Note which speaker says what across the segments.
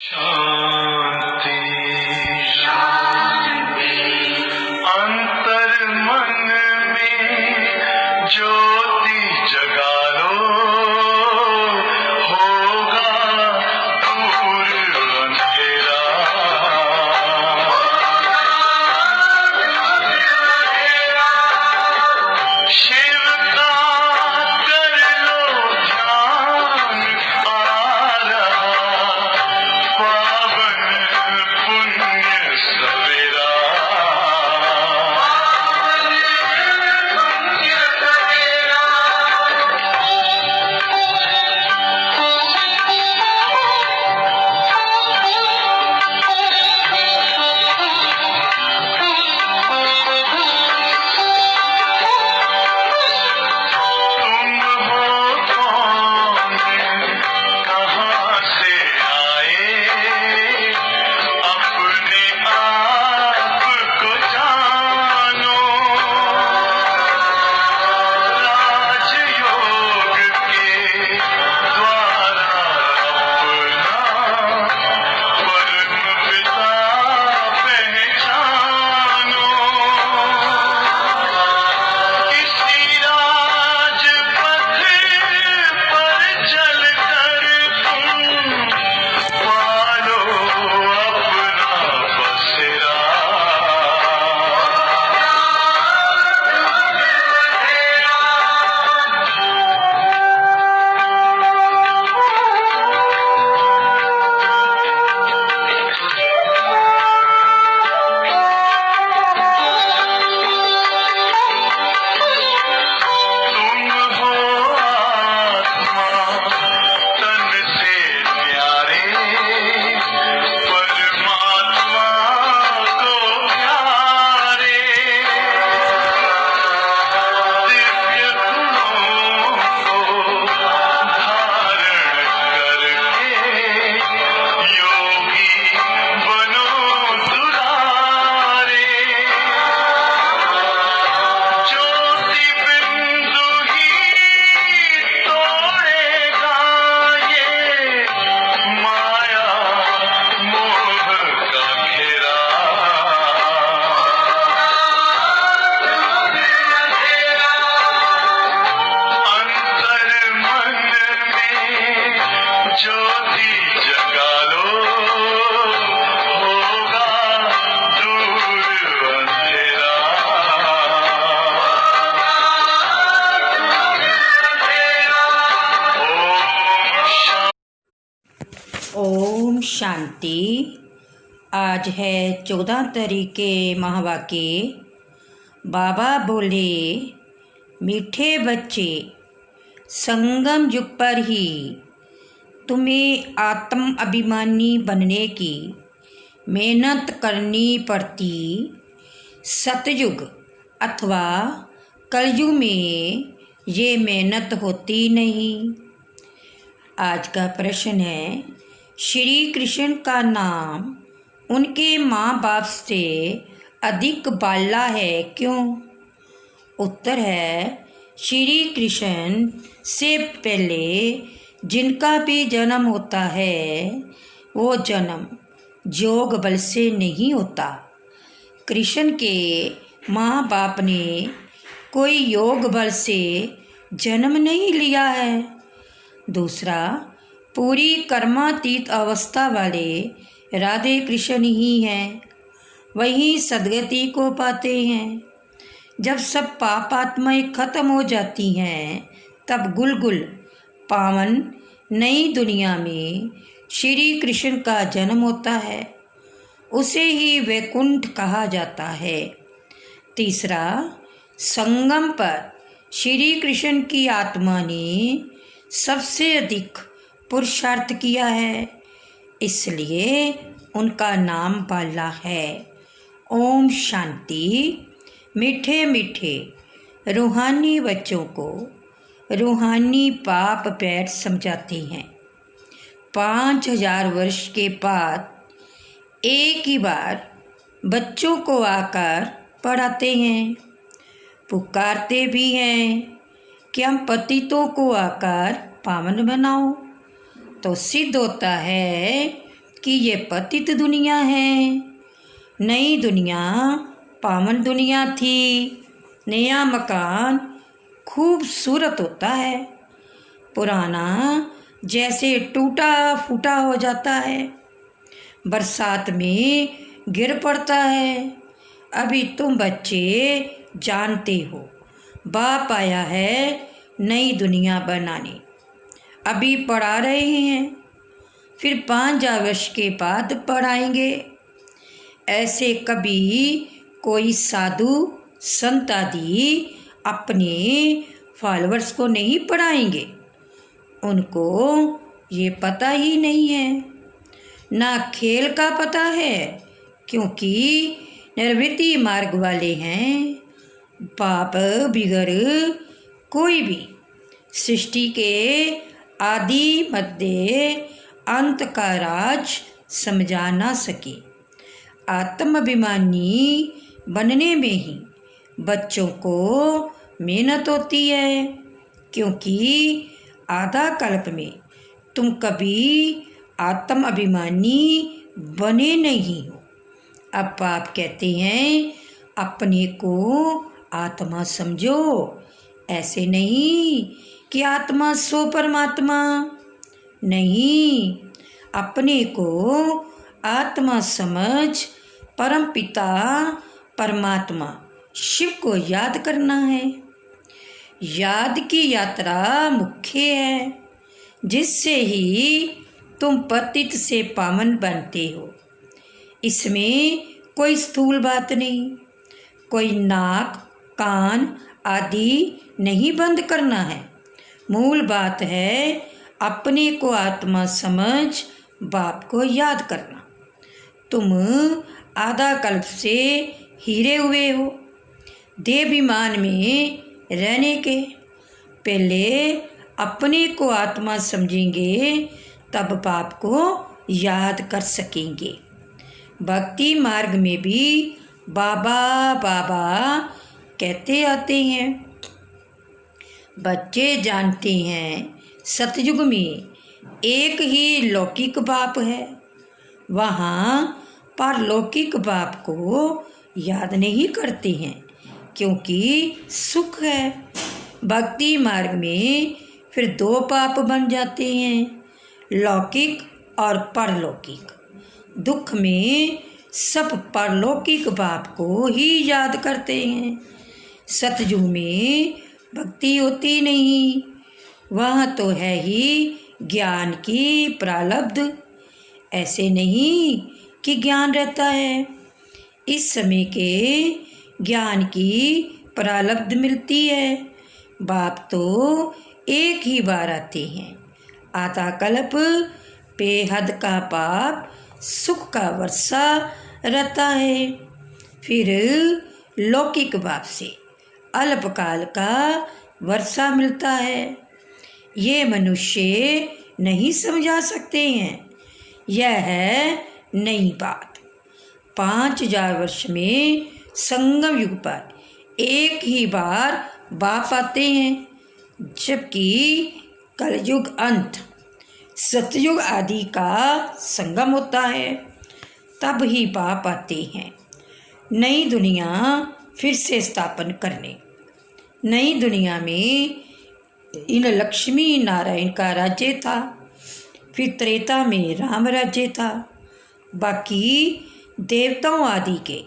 Speaker 1: शांति शांति अंतर मन में ज्योति जगा लो, होगा दूर अंधेरा। शिव का कर लो ध्यान, आ रहा पावन पुण्य सवेरा। तुम हो कौन, कहाँ से आए, अपने आप को जानो। राजयोग के द्वारा अपना परम पिता पहचानो। किसी राजपथ पर चलकर तुम पालो अपना बसेरा। तुम हो आत्मा तन से प्यारे, परमात्मा को प्यारे। दिव्य गुणों को धारण करके योगी बनो दुलारे। ज्योति बिंदु ही तोड़ेगा ये माया मोह का घेरा। अंतर मन में ज्योति जगा लो, होगा दूर अंधेरा।
Speaker 2: ओम शांति। आज है 14 तारीख़ माहवाके। बाबा बोले, मीठे बच्चे, संगम युग पर ही तुम्हें आत्म अभिमानी बनने की मेहनत करनी पड़ती। सतयुग अथवा कलयुग में ये मेहनत होती नहीं। आज का प्रश्न है, श्री कृष्ण का नाम उनके माँ बाप से अधिक बाला है, क्यों? उत्तर है, श्री कृष्ण से पहले जिनका भी जन्म होता है वो जन्म योग बल से नहीं होता। कृष्ण के माँ बाप ने कोई योग बल से जन्म नहीं लिया है। दूसरा, पूरी कर्मातीत अवस्था वाले राधे कृष्ण ही हैं, वही सदगति को पाते हैं। जब सब पाप आत्माएं खत्म हो जाती हैं, तब गुलगुल पावन नई दुनिया में श्री कृष्ण का जन्म होता है। उसे ही वैकुंठ कहा जाता है। तीसरा, संगम पर श्री कृष्ण की आत्मा ने सबसे अधिक पुरुषार्थ किया है, इसलिए उनका नाम बाला है। ओम शांति। मीठे मीठे रूहानी बच्चों को रूहानी पाप पैट समझाते हैं। 5000 वर्ष के बाद एक ही बार बच्चों को आकर पढ़ाते हैं, पुकारते भी हैं कि हम पतितों को आकर पावन बनाओ। तो सिद्ध होता है कि ये पतित दुनिया है। नई दुनिया पावन दुनिया थी। नया मकान खूबसूरत होता है, पुराना जैसे टूटा फूटा हो जाता है, बरसात में गिर पड़ता है। अभी तुम बच्चे जानते हो, बाप आया है नई दुनिया बनाने, अभी पढ़ा रहे हैं, फिर 5 वर्ष के बाद पढ़ाएंगे। ऐसे कभी कोई साधु संत आदि अपने फॉलोअर्स को नहीं पढ़ाएंगे। उनको ये पता ही नहीं है, ना खेल का पता है, क्योंकि निर्वृत्ति मार्ग वाले हैं। पाप बिगड़ कोई भी सृष्टि के आदि मध्य अंत का राज समझा ना सके। आत्माभिमानी बनने में ही बच्चों को मेहनत होती है, क्योंकि आधा कल्प में तुम कभी आत्माभिमानी बने नहीं हो। अब पाप कहते हैं अपने को आत्मा समझो, ऐसे नहीं कि आत्मा सो परमात्मा नहीं। अपने को आत्मा समझ परम पिता परमात्मा शिव को याद करना है। याद की यात्रा मुख्य है, जिससे ही तुम पतित से पावन बनते हो। इसमें कोई स्थूल बात नहीं, कोई नाक कान आदि नहीं बंद करना है। मूल बात है अपने को आत्मा समझ बाप को याद करना। तुम आधा कल्प से हीरे हुए हो देहाभिमान में रहने के। पहले अपने को आत्मा समझेंगे, तब बाप को याद कर सकेंगे। भक्ति मार्ग में भी बाबा बाबा कहते आते हैं। बच्चे जानते हैं सतयुग में एक ही लौकिक बाप है, वहाँ पारलौकिक बाप को याद नहीं करते हैं, क्योंकि सुख है। भक्ति मार्ग में फिर 2 पाप बन जाते हैं, लौकिक और परलौकिक। दुख में सब परलौकिक बाप को ही याद करते हैं। सतयुग में भक्ति होती नहीं, वह तो है ही ज्ञान की प्रारब्ध। ऐसे नहीं कि ज्ञान रहता है, इस समय के ज्ञान की प्रारब्ध मिलती है। बाप तो एक ही बार आते हैं। आधा कल्प बेहद का पाप सुख का वर्षा रहता है, फिर लौकिक बाप से अल्पकाल का वर्षा मिलता है। ये मनुष्य नहीं समझा सकते हैं, यह है नई बात। 5000 वर्ष में संगम युग पर एक ही बार बाप आते हैं, जबकि कलयुग अंत सतयुग आदि का संगम होता है, तब ही बाप आते हैं नई दुनिया फिर से स्थापन करने। नई दुनिया में इन लक्ष्मी नारायण का राज्य था, फिर त्रेता में राम राज्य था। बाकी देवताओं आदि के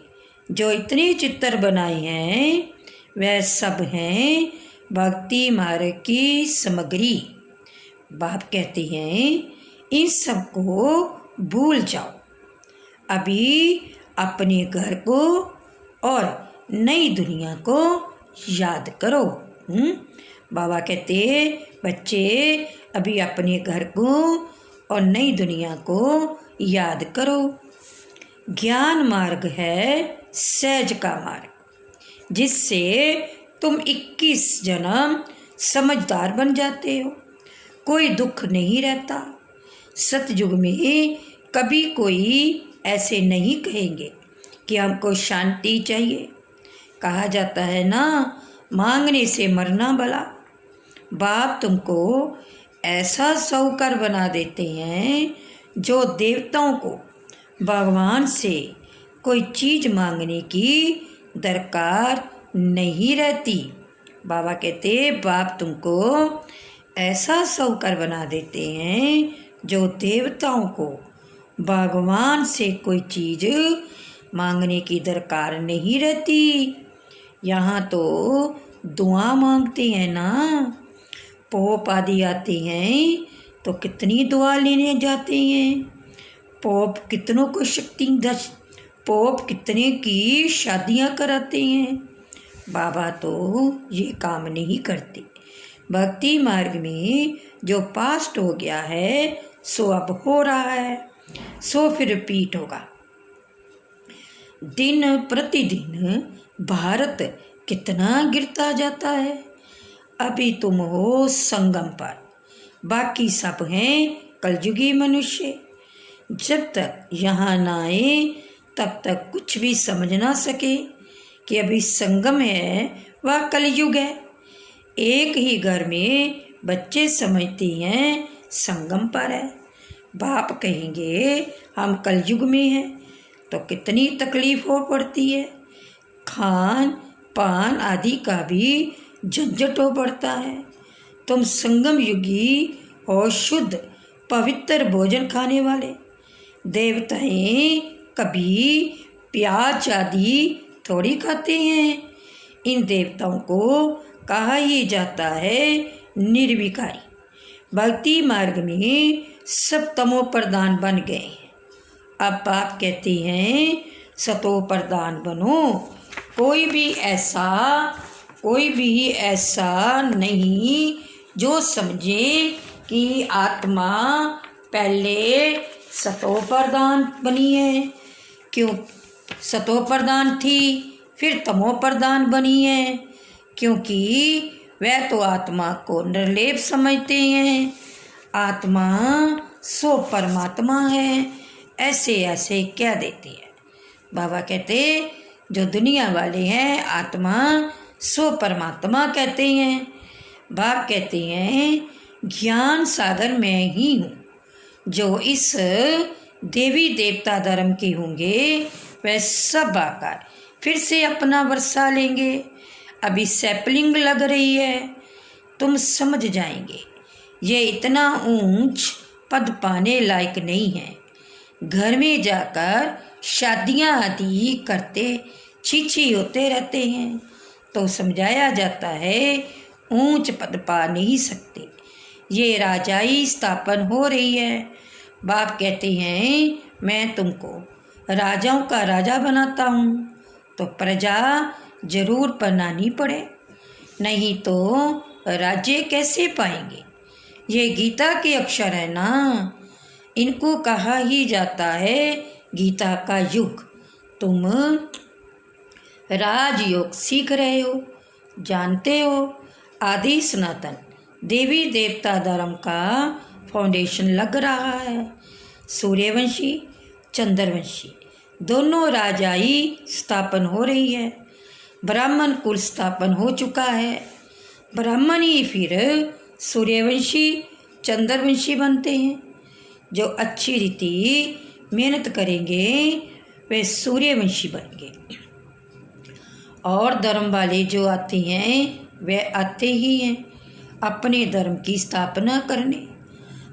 Speaker 2: जो इतने चित्र बनाए हैं, वह सब हैं भक्ति मार्ग की सामग्री। बाप कहते हैं इन सब को भूल जाओ, अभी अपने घर को और नई दुनिया को याद करो। बाबा कहते बच्चे अभी अपने घर को और नई दुनिया को याद करो। ज्ञान मार्ग है सहज का मार्ग, जिससे तुम 21 जन्म समझदार बन जाते हो। कोई दुख नहीं रहता। सतयुग में कभी कोई ऐसे नहीं कहेंगे कि हमको शांति चाहिए। कहा जाता है ना, मांगने से मरना भला। बाप तुमको ऐसा साहूकार बना देते हैं जो देवताओं को भगवान से कोई चीज़ मांगने की दरकार नहीं रहती। बाबा कहते बाप तुमको ऐसा साहूकार बना देते हैं जो देवताओं को भगवान से कोई चीज़ मांगने की दरकार नहीं रहती। यहाँ तो दुआ मांगते हैं ना, पोप आदि आते हैं तो कितनी दुआ लेने जाते हैं। पोप कितनों को पोप कितने की शादियाँ कराते हैं। बाबा तो ये काम नहीं करते। भक्ति मार्ग में जो पास्ट हो गया है सो अब हो रहा है, सो फिर रिपीट होगा। दिन प्रतिदिन भारत कितना गिरता जाता है। अभी तुम हो संगम पर, बाकी सब हैं कलयुगी मनुष्य। जब तक यहाँ ना आए तब तक कुछ भी समझ ना सके कि अभी संगम है वह कलयुग है। एक ही घर में बच्चे समझते हैं संगम पर है। बाप कहेंगे हम कलयुग में हैं तो कितनी तकलीफ हो पड़ती है। खान पान आदि का भी झंझट हो पड़ता है। तुम संगम युगी और शुद्ध पवित्र भोजन खाने वाले। देवताएं कभी प्याज आदि थोड़ी खाते हैं। इन देवताओं को कहा ही जाता है निर्विकारी। भक्ति मार्ग में सब तमो प्रधान बन गए हैं। अब बाप कहते हैं सतो प्रधान बनो। कोई भी ऐसा नहीं जो समझे कि आत्मा पहले सतो प्रधान बनी है, क्यों सतो प्रधान थी फिर तमो प्रधान बनी है, क्योंकि वह तो आत्मा को निर्लेप समझते हैं। आत्मा सो परमात्मा है, ऐसे कह देती है। बाबा कहते जो दुनिया वाले हैं आत्मा सो परमात्मा कहते हैं। बाप कहते हैं ज्ञान सागर मैं ही हूँ। जो इस देवी देवता धर्म के होंगे वह सब आकर फिर से अपना वर्षा लेंगे। अभी सैपलिंग लग रही है, तुम समझ जाएंगे ये इतना ऊंच पद पाने लायक नहीं है। घर में जाकर शादियां आदि करते छीछी होते रहते हैं तो समझाया जाता है ऊंच पद पा नहीं सकते। ये राजाई स्थापन हो रही है। बाप कहते हैं मैं तुमको राजाओं का राजा बनाता हूँ तो प्रजा जरूर बनानी पड़े, नहीं तो राज्य कैसे पाएंगे। ये गीता के अक्षर है ना, इनको कहा ही जाता है गीता का युग। तुम राजयोग सीख रहे हो, जानते हो। आदि सनातन देवी देवता धर्म का फाउंडेशन लग रहा है। सूर्यवंशी चंद्रवंशी दोनों राजाई स्थापन हो रही है। ब्राह्मण कुल स्थापन हो चुका है। ब्राह्मण ही फिर सूर्यवंशी चंद्रवंशी बनते हैं। जो अच्छी रीति मेहनत करेंगे वे सूर्यवंशी बनेंगे। और धर्म वाले जो आते हैं वे आते ही हैं अपने धर्म की स्थापना करने।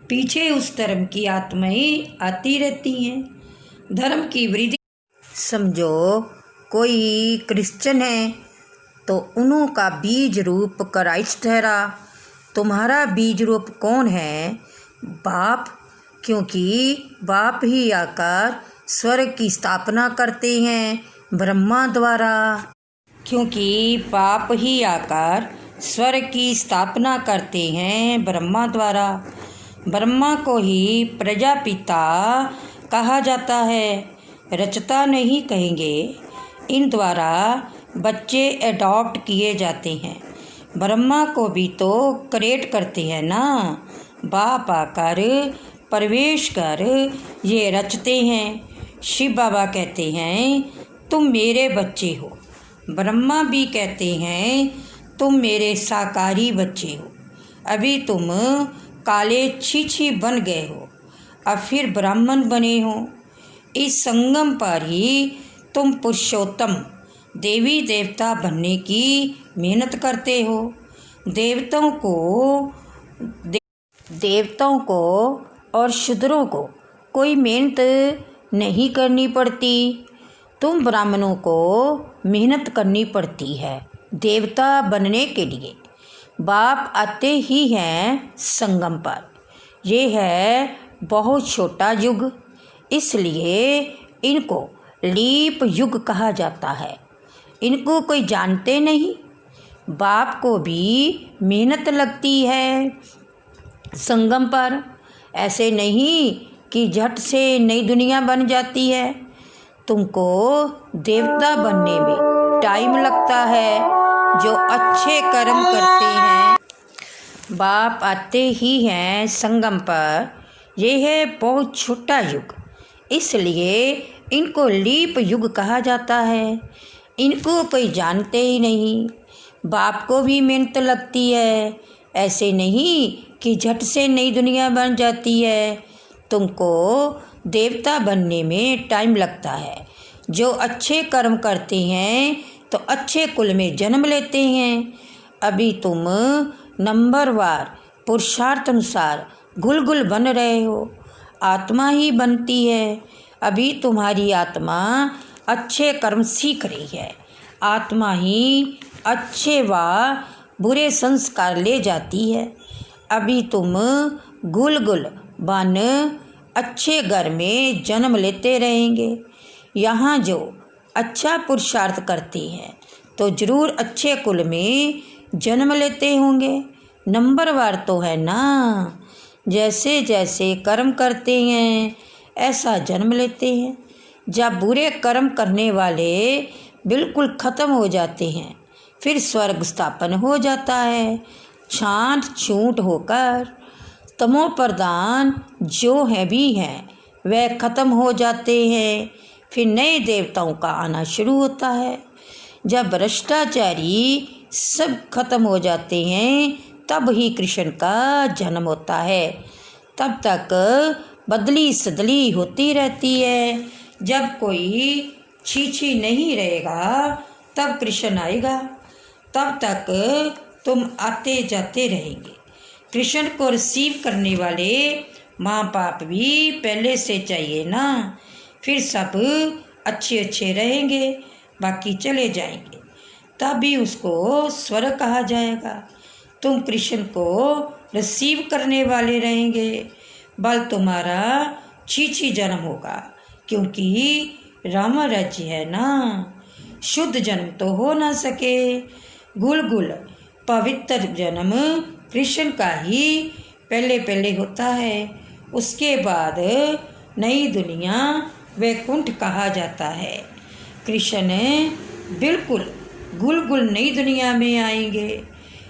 Speaker 2: पीछे उस धर्म की आत्माएं आती रहती हैं धर्म की वृद्धि। समझो कोई क्रिश्चियन है तो उन्हों का बीज रूप क्राइस्ट ठहरा। तुम्हारा बीज रूप कौन है? बाप, क्योंकि बाप ही आकर स्वर्ग की स्थापना करते हैं ब्रह्मा द्वारा। क्योंकि बाप ही आकर स्वर्ग की स्थापना करते हैं ब्रह्मा द्वारा। ब्रह्मा को ही प्रजापिता कहा जाता है, रचता नहीं कहेंगे। इन द्वारा बच्चे अडॉप्ट किए जाते हैं। ब्रह्मा को भी तो क्रिएट करते हैं ना। बाप आकर प्रवेश कर ये रचते हैं। शिव बाबा कहते हैं तुम मेरे बच्चे हो। ब्रह्मा भी कहते हैं तुम मेरे साकारी बच्चे हो। अभी तुम काले छीछी बन गए हो। अब फिर ब्राह्मण बने हो। इस संगम पर ही तुम पुरुषोत्तम देवी देवता बनने की मेहनत करते हो। देवताओं को और शूद्रों को कोई मेहनत नहीं करनी पड़ती। तुम ब्राह्मणों को मेहनत करनी पड़ती है देवता बनने के लिए। बाप आते ही हैं संगम पर। ये है बहुत छोटा युग, इसलिए इनको लीप युग कहा जाता है। इनको कोई जानते नहीं। बाप को भी मेहनत लगती है संगम पर। ऐसे नहीं कि झट से नई दुनिया बन जाती है। तुमको देवता बनने में टाइम लगता है। जो अच्छे कर्म करते हैं। बाप आते ही हैं संगम पर। यह है बहुत छोटा युग, इसलिए इनको लीप युग कहा जाता है। इनको कोई जानते ही नहीं। बाप को भी मेहनत लगती है। ऐसे नहीं कि झट से नई दुनिया बन जाती है। तुमको देवता बनने में टाइम लगता है। जो अच्छे कर्म करते हैं तो अच्छे कुल में जन्म लेते हैं। अभी तुम नंबरवार पुरुषार्थ अनुसार गुल गुल बन रहे हो। आत्मा ही बनती है। अभी तुम्हारी आत्मा अच्छे कर्म सीख रही है। आत्मा ही अच्छे व बुरे संस्कार ले जाती है। अभी तुम गुल गुल बन अच्छे घर में जन्म लेते रहेंगे। यहाँ जो अच्छा पुरुषार्थ करते हैं तो जरूर अच्छे कुल में जन्म लेते होंगे। नंबरवार तो है ना। जैसे जैसे कर्म करते हैं ऐसा जन्म लेते हैं। जब बुरे कर्म करने वाले बिल्कुल ख़त्म हो जाते हैं फिर स्वर्ग स्थापन हो जाता है। छांट छूट होकर तमो प्रधान जो है भी हैं वह ख़त्म हो जाते हैं। फिर नए देवताओं का आना शुरू होता है। जब भ्रष्टाचारी सब खत्म हो जाते हैं तब ही कृष्ण का जन्म होता है। तब तक बदली सदली होती रहती है। जब कोई छीछी नहीं रहेगा तब कृष्ण आएगा। तब तक तुम आते जाते रहेंगे। कृष्ण को रिसीव करने वाले माँ बाप भी पहले से चाहिए ना। फिर सब अच्छे अच्छे रहेंगे, बाकी चले जाएंगे। तब भी उसको स्वर्ग कहा जाएगा। तुम कृष्ण को रिसीव करने वाले रहेंगे। बल तुम्हारा छीछी जन्म होगा, क्योंकि राम राज्य है ना। शुद्ध जन्म तो हो ना सके। गुल गुल पवित्र जन्म कृष्ण का ही पहले पहले होता है। उसके बाद नई दुनिया वैकुंठ कहा जाता है। कृष्ण बिल्कुल गुल गुल नई दुनिया में आएंगे।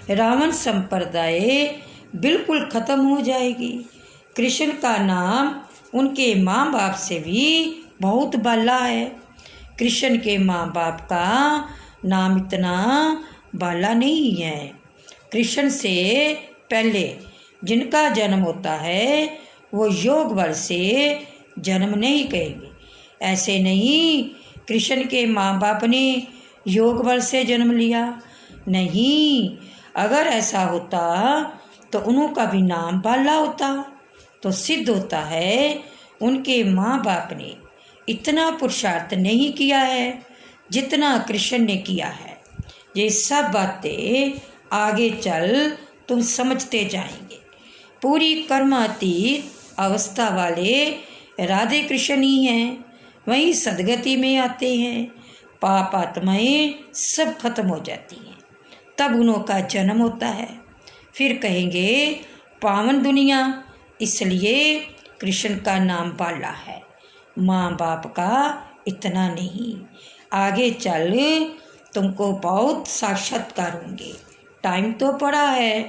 Speaker 2: रावण संप्रदाय बिल्कुल ख़त्म हो जाएगी। कृष्ण का नाम उनके माँ बाप से भी बहुत बाला है। कृष्ण के माँ बाप का नाम इतना बाला नहीं है। कृष्ण से पहले जिनका जन्म होता है वो योग बल से जन्म नहीं कहेंगे। ऐसे नहीं कृष्ण के माँ बाप ने योग बल से जन्म लिया, नहीं। अगर ऐसा होता तो उनका भी नाम बाला होता। तो सिद्ध होता है उनके माँ बाप ने इतना पुरुषार्थ नहीं किया है जितना कृष्ण ने किया है। ये सब बातें आगे चल तुम समझते जाएंगे। पूरी कर्मातीत अवस्था वाले राधे कृष्ण ही हैं। वहीं सदगति में आते हैं। पाप आत्माएं सब खत्म हो जाती हैं। तब उनका जन्म होता है। फिर कहेंगे पावन दुनिया, इसलिए कृष्ण का नाम बाला है। माँ बाप का इतना नहीं। आगे चल तुमको बहुत साक्षात्कार होंगे। टाइम तो पड़ा है,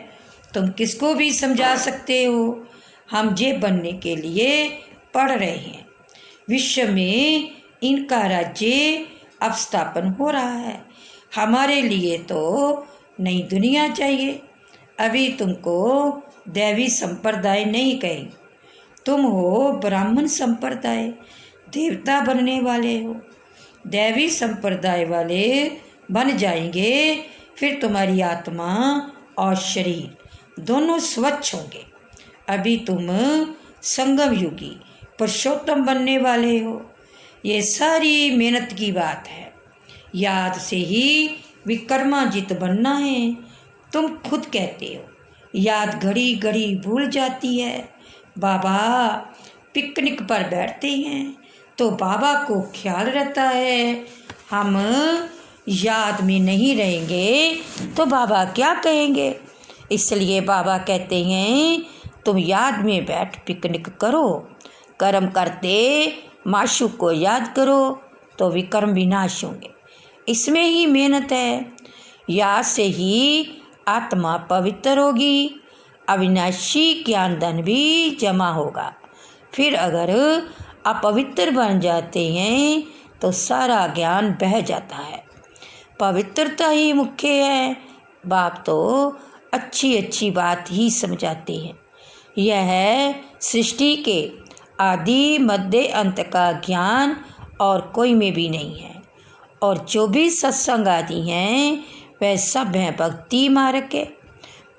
Speaker 2: तुम किसको भी समझा सकते हो। हम ये बनने के लिए पढ़ रहे हैं। विश्व में इनका राज्य अब स्थापन हो रहा है। हमारे लिए तो नई दुनिया चाहिए। अभी तुमको दैवी संप्रदाय नहीं कहेंगे, तुम हो ब्राह्मण संप्रदाय, देवता बनने वाले हो, दैवी संप्रदाय वाले बन जाएंगे। फिर तुम्हारी आत्मा और शरीर दोनों स्वच्छ होंगे। अभी तुम संगम युगी पुरुषोत्तम बनने वाले हो। ये सारी मेहनत की बात है। याद से ही विक्रमाजित बनना है। तुम खुद कहते हो याद घड़ी घड़ी भूल जाती है। बाबा पिकनिक पर बैठते हैं तो बाबा को ख्याल रहता है। हम याद में नहीं रहेंगे तो बाबा क्या कहेंगे। इसलिए बाबा कहते हैं तुम याद में बैठ पिकनिक करो। कर्म करते माशूक को याद करो तो विकर्म विनाश होंगे। इसमें ही मेहनत है। याद से ही आत्मा पवित्र होगी, अविनाशी ज्ञान धन भी जमा होगा। फिर अगर अपवित्र बन जाते हैं तो सारा ज्ञान बह जाता है। पवित्रता ही मुख्य है। बाप तो अच्छी अच्छी बात ही समझाते हैं। यह है सृष्टि के आदि मध्य अंत का ज्ञान और कोई में भी नहीं है। और जो भी सत्संग आदि हैं वह सब हैं भक्ति मार्ग के।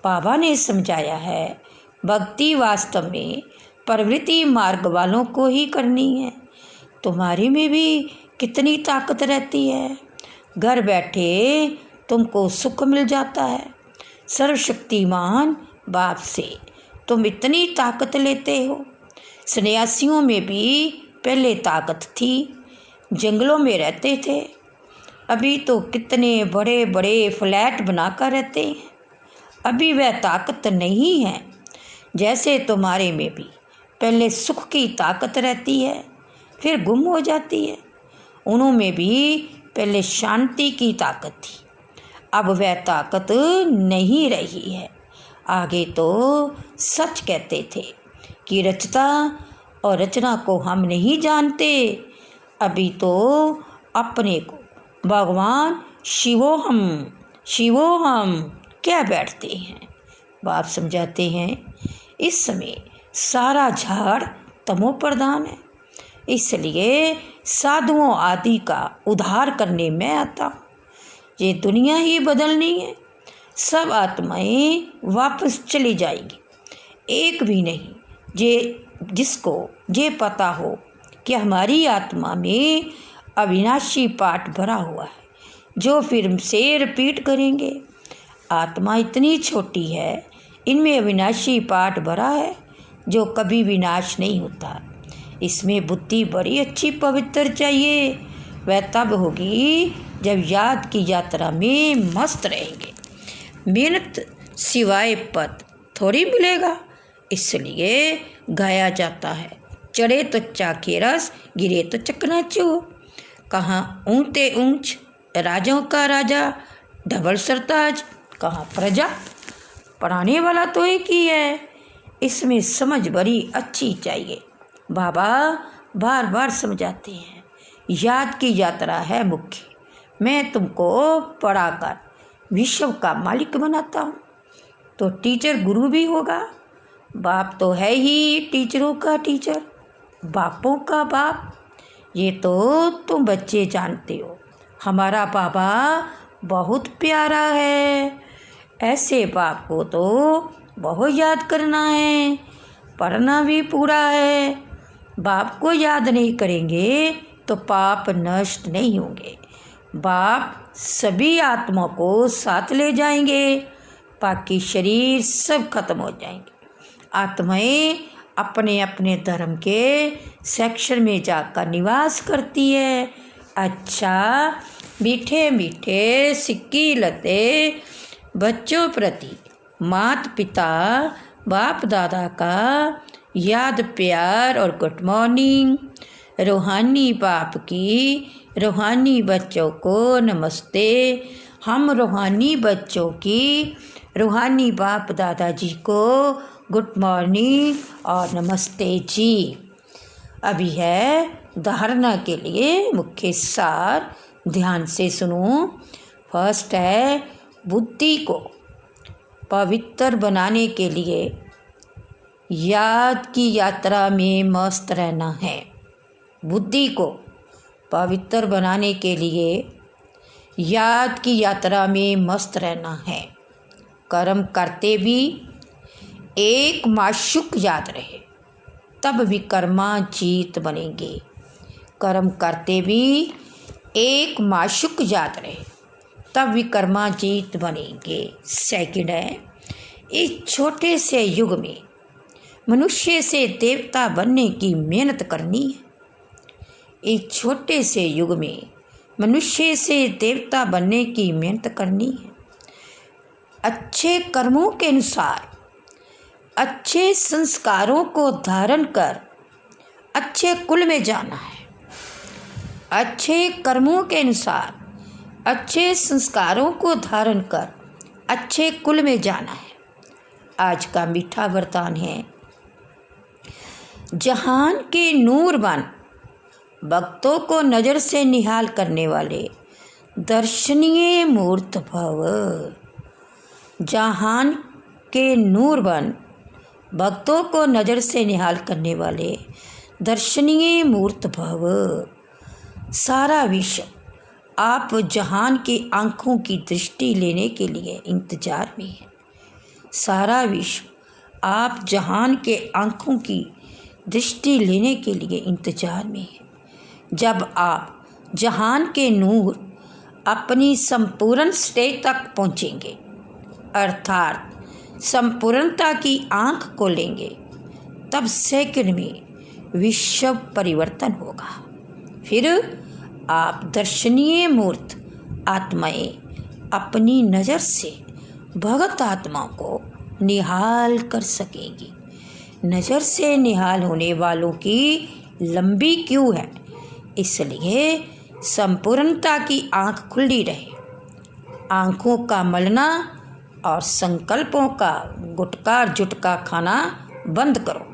Speaker 2: बाबा ने समझाया है भक्ति वास्तव में प्रवृत्ति मार्ग वालों को ही करनी है। तुम्हारे में भी कितनी ताकत रहती है। घर बैठे तुमको सुख मिल जाता है। सर्वशक्तिमान बाप से तुम इतनी ताकत लेते हो। सन्यासियों में भी पहले ताकत थी, जंगलों में रहते थे। अभी तो कितने बड़े बड़े फ्लैट बनाकर रहते हैं। अभी वह ताकत नहीं है। जैसे तुम्हारे में भी पहले सुख की ताकत रहती है फिर गुम हो जाती है। उन्होंने भी पहले शांति की ताकत थी, अब वह ताकत नहीं रही है। आगे तो सच कहते थे कि रचता और रचना को हम नहीं जानते। अभी तो अपने को भगवान शिवोहम क्या बैठते हैं। बाप समझाते हैं इस समय सारा झाड़ तमो प्रधान है। इसलिए साधुओं आदि का उद्धार करने में आता हूँ। ये दुनिया ही बदलनी है। सब आत्माएं वापस चली जाएंगी, एक भी नहीं। जिसको ये पता हो कि हमारी आत्मा में अविनाशी पाठ भरा हुआ है, जो फिर से रिपीट करेंगे। आत्मा इतनी छोटी है, इनमें अविनाशी पाठ भरा है जो कभी विनाश नहीं होता। इसमें बुद्धि बड़ी अच्छी पवित्र चाहिए। वह तब होगी जब याद की यात्रा में मस्त रहेंगे। मेहनत सिवाय पद थोड़ी मिलेगा। इसलिए गाया जाता है चढ़े तो चाके रस, गिरे तो चकनाचूर। कहाँ ऊंचे ऊंच राजाओं का राजा, डबल सरताज कहाँ प्रजा। पढ़ाने वाला तो एक ही है। इसमें समझ बड़ी अच्छी चाहिए। बाबा बार बार समझाते हैं याद की यात्रा है मुख्य। मैं तुमको पढ़ाकर विश्व का मालिक बनाता हूँ तो टीचर गुरु भी होगा। बाप तो है ही टीचरों का टीचर, बापों का बाप। ये तो तुम बच्चे जानते हो। हमारा बाबा बहुत प्यारा है। ऐसे बाप को तो बहुत याद करना है, पढ़ना भी पूरा है। बाप को याद नहीं करेंगे तो पाप नष्ट नहीं होंगे। बाप सभी आत्मा को साथ ले जाएंगे, बाकी शरीर सब खत्म हो जाएंगे। आत्माएं अपने अपने धर्म के सेक्शन में जाकर निवास करती है। अच्छा मीठे मीठे सिक्की लते बच्चों प्रति मात पिता बाप दादा का याद प्यार और गुड मॉर्निंग। रूहानी बाप की रूहानी बच्चों को नमस्ते। हम रूहानी बच्चों की रूहानी बाप दादाजी को गुड मॉर्निंग और नमस्ते जी। अभी है धारणा के लिए मुख्य सार, ध्यान से सुनो। फर्स्ट है बुद्धि को पवित्र बनाने के लिए याद की यात्रा में मस्त रहना है। बुद्धि को पवित्र बनाने के लिए याद की यात्रा में मस्त रहना है। कर्म करते भी एक माशूक याद रहे, तब विक्रमाजीत बनेंगे। कर्म करते भी एक माशूक याद रहे, तब विक्रमाजीत बनेंगे। सेकंड है, इस छोटे से युग में मनुष्य से देवता बनने की मेहनत करनी है। इस छोटे से युग में मनुष्य से देवता बनने की मेहनत करनी है। अच्छे कर्मों के अनुसार अच्छे संस्कारों को धारण कर अच्छे कुल में जाना है। अच्छे कर्मों के अनुसार अच्छे संस्कारों को धारण कर अच्छे कुल में जाना है। आज का मीठा वरदान है, जहान के नूर बन भक्तों को नज़र से निहाल करने वाले दर्शनीय मूर्त भव। जहान के नूर बन भक्तों को नज़र से निहाल करने वाले दर्शनीय मूर्त भव। सारा विश्व आप जहान की आँखों की दृष्टि लेने के लिए इंतजार में है। सारा विश्व आप जहान के आँखों की दृष्टि लेने के लिए इंतजार में है। जब आप जहान के नूर अपनी संपूर्ण स्टेज तक पहुँचेंगे, अर्थात संपूर्णता की आँख खोलेंगे, तब सेकंड में विश्व परिवर्तन होगा। फिर आप दर्शनीय मूर्त आत्माएं अपनी नज़र से भगत आत्मा को निहाल कर सकेंगी। नज़र से निहाल होने वालों की लंबी क्यू है, इसलिए संपूर्णता की आँख खुली रहे। आँखों का मलना और संकल्पों का गुटका जुटका खाना बंद करो,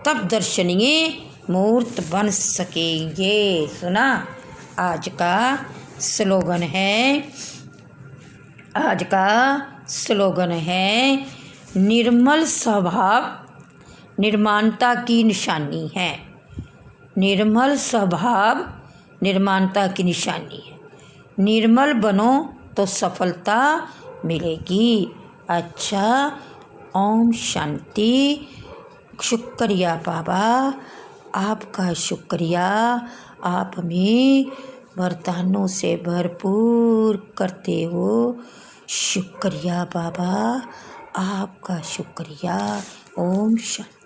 Speaker 2: तब दर्शनीय मूर्त बन सकेंगे। सुना, आज का स्लोगन है निर्मल स्वभाव निर्माणता की निशानी है। निर्मल स्वभाव निर्माणता की निशानी है। निर्मल बनो तो सफलता मिलेगी। अच्छा, ओम शांति। शुक्रिया बाबा, आपका शुक्रिया। आप हमें वरदानों से भरपूर करते हो। शुक्रिया बाबा, आपका शुक्रिया। ओम शांति।